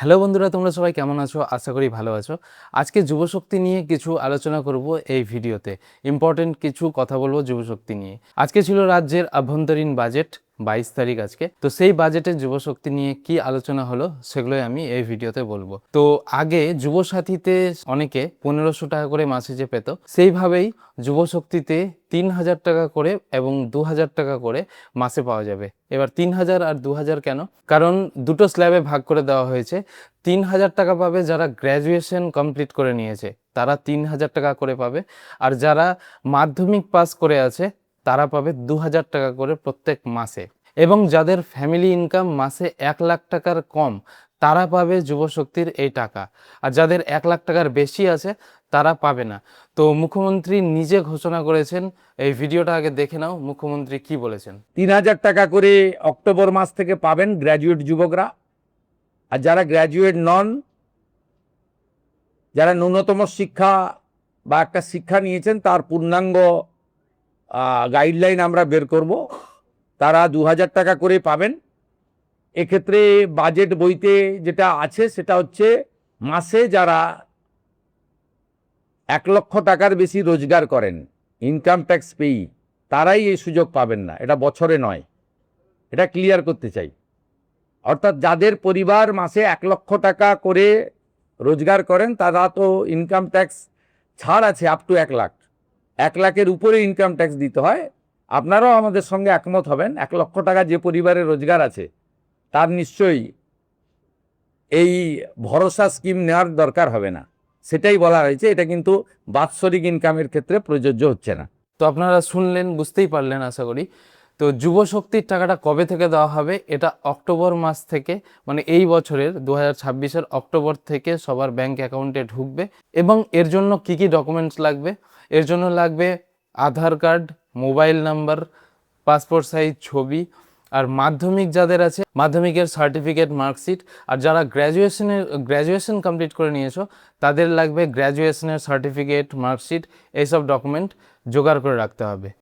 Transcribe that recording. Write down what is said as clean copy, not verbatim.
Hello বন্ধুরা, তোমরা সবাই কেমন আছো? আশা করি ভালো আছো। আজকে যুবশক্তি নিয়ে কিছু আলোচনা করব এই ভিডিওতে। ইম্পর্টেন্ট কিছু কথা বলবো যুবশক্তি নিয়ে। আজকে ছিল রাজ্যের আভ্যন্তরীণ বাজেট, 22 তারিখ আজকে। তো সেই বাজেটে যুবশক্তি নিয়ে কি আলোচনা হলো সেগুলোই আমি এই ভিডিওতে বলবো। তো আগে যুবসাথীতে অনেকে 1500 টাকা করে মাসে যে পেত, সেইভাবেই যুবশক্তিতে 3000 টাকা করে এবং 2000 টাকা করে মাসে পাওয়া যাবে। এবার 3000 আর 2000 কেন? কারণ দুটো স্ল্যাবে ভাগ করে দেওয়া হয়েছে। 3000 টাকা পাবে যারা গ্র্যাজুয়েশন কমপ্লিট করে নিয়েছে, তারা 3000 টাকা করে পাবে। আর যারা মাধ্যমিক পাস করে আছে তারা পাবে 2000 টাকা করে প্রত্যেক মাসে। এবং যাদের ফ্যামিলি ইনকাম মাসে 1 লাখ টাকার কম, তারা পাবে যুবশক্তির এই টাকা। আর যাদের 1 লাখ টাকার বেশি আছে তারা পাবে না। তো মুখ্যমন্ত্রী নিজে ঘোষণা করেছেন, এই ভিডিওটা আগে দেখে নাও মুখ্যমন্ত্রী কি বলেছেন। 3000 টাকা করে অক্টোবর মাস থেকে পাবেন গ্র্যাজুয়েট যুবকরা। আর যারা গ্র্যাজুয়েট নন, যারা ন্যূনতম শিক্ষা বা একটা শিক্ষা নিয়েছেন তার পূর্ণাঙ্গ গাইডলাইন আমরা বের করব, তারা 2000 টাকা করে পাবেন। এক্ষেত্রে বাজেট বইতে যেটা আছে সেটা হচ্ছে মাসে যারা 1 লক্ষ টাকার বেশি রোজগার করেন, ইনকাম ট্যাক্স পেই, তারাই এই সুযোগ পাবেন না। এটা বছরে নয়, এটা ক্লিয়ার করতে চাই। অর্থাৎ যাদের পরিবার মাসে 1 লক্ষ টাকা করে রোজগার করেন তারা তো ইনকাম ট্যাক্স ছাড় আছে আপ টু 1 লাখ। 1 লাখের উপরে ইনকাম ট্যাক্স দিতে হয়। আপনারাও আমাদের সঙ্গে একমত হবেন, 1 লক্ষ টাকা যে পরিবারের রোজগার আছে তার নিশ্চয়ই এই ভরসা স্কিম নেওয়ার দরকার হবে না। সেটাই বলা হয়েছে, এটা কিন্তু বাৎসরিক ইনকামের ক্ষেত্রে প্রযোজ্য হচ্ছে না। তো আপনারা শুনলেন, বুঝতেই পারলেন আশা করি। তো যুবশক্তির টাকাটা কবে থেকে দেওয়া হবে? এটা অক্টোবর মাস থেকে, মানে এই বছরের 2026-এর অক্টোবর থেকে সবার ব্যাংক অ্যাকাউন্টে ঢুকবে। এবং এর জন্য কি কি ডকুমেন্টস লাগবে? এর জন্য লাগবে Aadhaar card, mobile number, passport size ছবি, আর মাধ্যমিক যাদের আছে মাধ্যমিকের সার্টিফিকেট, মার্কশিট। আর যারা গ্র্যাজুয়েশন কমপ্লিট করে নিয়েছো তাদের লাগবে গ্র্যাজুয়েশনের সার্টিফিকেট, মার্কশিট, এইসব ডকুমেন্ট জোগাড় করে রাখতে হবে।